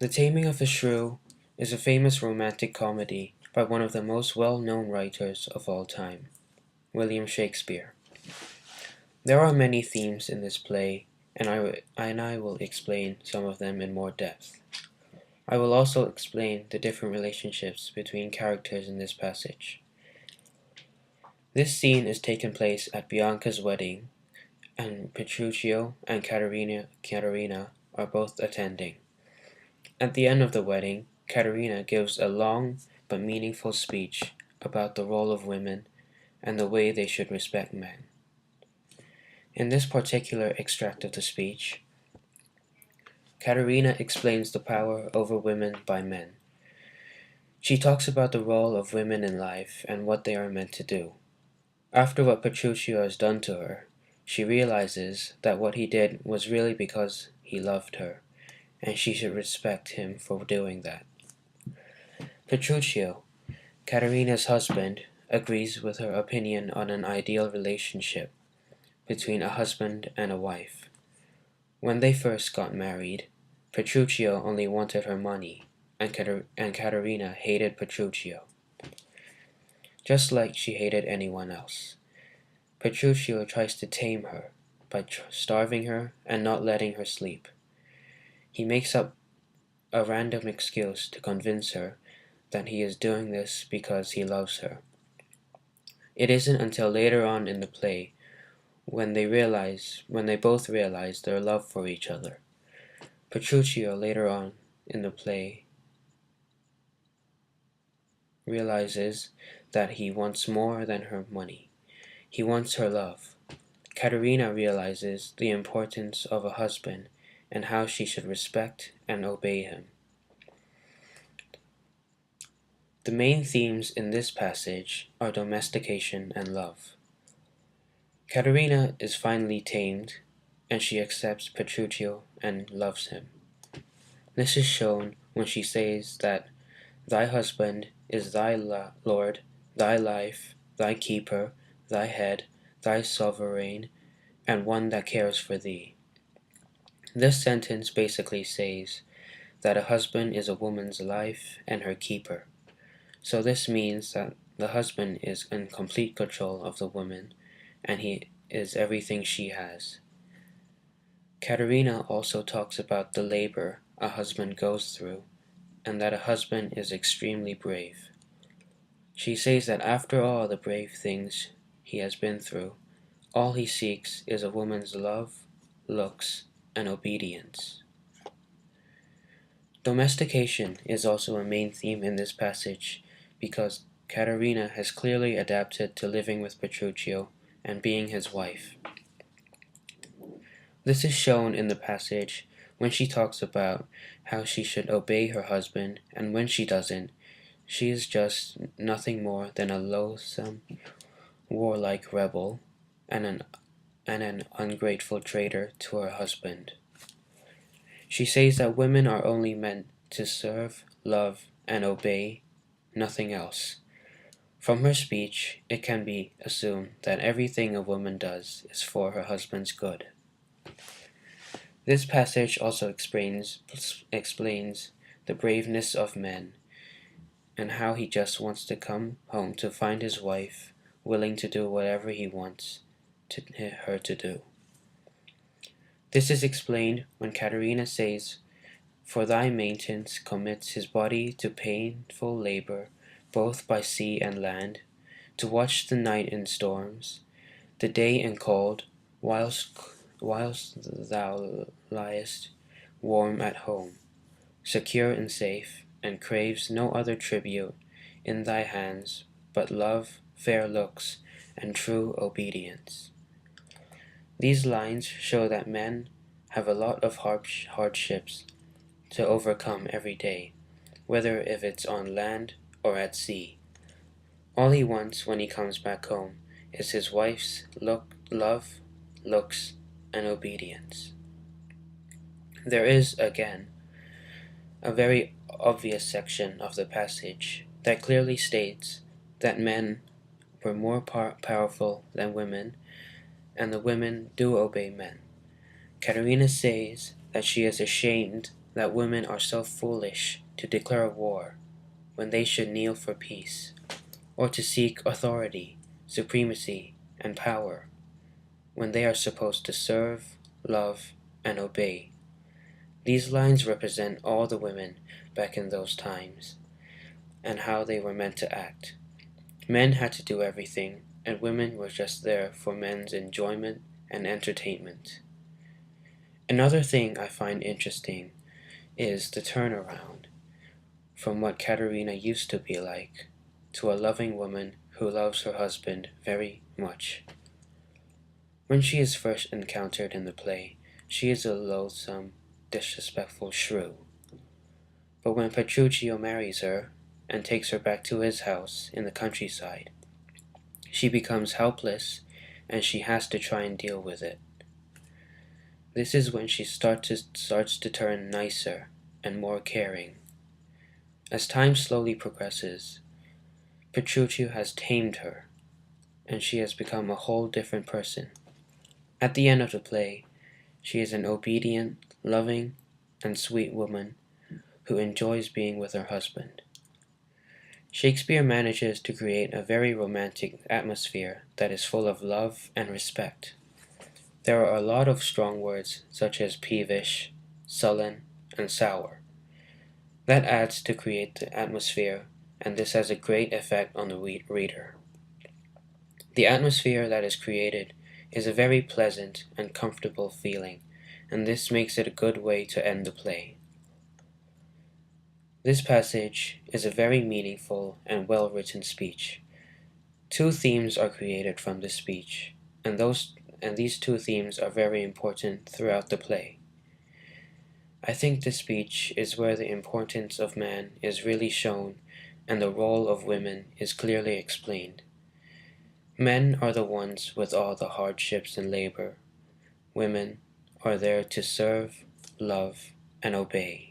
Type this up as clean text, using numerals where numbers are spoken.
The Taming of the Shrew is a famous romantic comedy by one of the most well-known writers of all time, William Shakespeare. There are many themes in this play, and I will explain some of them in more depth. I will also explain the different relationships between characters in this passage. This scene is taking place at Bianca's wedding, and Petruchio and Caterina are both attending. At the end of the wedding, Caterina gives a long but meaningful speech about the role of women and the way they should respect men. In this particular extract of the speech, Caterina explains the power over women by men. She talks about the role of women in life and what they are meant to do. After what Petruchio has done to her, she realizes that what he did was really because he loved her, and she should respect him for doing that. Petruchio, Caterina's husband, agrees with her opinion on an ideal relationship between a husband and a wife. When they first got married, Petruchio only wanted her money, and Caterina hated Petruchio, just like she hated anyone else. Petruchio tries to tame her by starving her and not letting her sleep. He makes up a random excuse to convince her that he is doing this because he loves her. It isn't until later on in the play when they both realize their love for each other. Petruchio later on in the play realizes that he wants more than her money. He wants her love. Caterina realizes the importance of a husband and how she should respect and obey him. The main themes in this passage are domestication and love. Caterina is finally tamed, and she accepts Petruchio and loves him. This is shown when she says that thy husband is thy lord, thy life, thy keeper, thy head, thy sovereign, and one that cares for thee. This sentence basically says that a husband is a woman's life and her keeper. So this means that the husband is in complete control of the woman, and he is everything she has. Caterina also talks about the labor a husband goes through, and that a husband is extremely brave. She says that after all the brave things he has been through, all he seeks is a woman's love, looks, and obedience. Domestication is also a main theme in this passage because Caterina has clearly adapted to living with Petruchio and being his wife. This is shown in the passage when she talks about how she should obey her husband, and when she doesn't, she is just nothing more than a loathsome, warlike rebel and an ungrateful traitor to her husband. She says that women are only meant to serve, love, and obey, nothing else. From her speech, it can be assumed that everything a woman does is for her husband's good. This passage also explains the braveness of men and how he just wants to come home to find his wife willing to do whatever he wants her to do. This is explained when Caterina says, "For thy maintenance commits his body to painful labor, both by sea and land, to watch the night in storms, the day in cold, whilst thou liest warm at home, secure and safe, and craves no other tribute in thy hands but love, fair looks, and true obedience." These lines show that men have a lot of hardships to overcome every day, whether if it's on land or at sea. All he wants when he comes back home is his wife's love, looks, and obedience. There is, again, a very obvious section of the passage that clearly states that men were more powerful than women, and the women do obey men. Caterina says that she is ashamed that women are so foolish to declare war when they should kneel for peace, or to seek authority, supremacy, and power when they are supposed to serve, love, and obey. These lines represent all the women back in those times and how they were meant to act. Men had to do everything, and women were just there for men's enjoyment and entertainment. Another thing I find interesting is the turnaround from what Katerina used to be like to a loving woman who loves her husband very much. When she is first encountered in the play, she is a loathsome, disrespectful shrew. But when Petruchio marries her and takes her back to his house in the countryside, she becomes helpless and she has to try and deal with it. This is when she starts to turn nicer and more caring. As time slowly progresses, Petruchio has tamed her, and she has become a whole different person. At the end of the play, she is an obedient, loving, and sweet woman who enjoys being with her husband. Shakespeare manages to create a very romantic atmosphere that is full of love and respect. There are a lot of strong words such as peevish, sullen, and sour. That adds to create the atmosphere, and this has a great effect on the reader. The atmosphere that is created is a very pleasant and comfortable feeling, and this makes it a good way to end the play. This passage is a very meaningful and well-written speech. Two themes are created from this speech, and these two themes are very important throughout the play. I think this speech is where the importance of man is really shown and the role of women is clearly explained. Men are the ones with all the hardships and labor. Women are there to serve, love, and obey.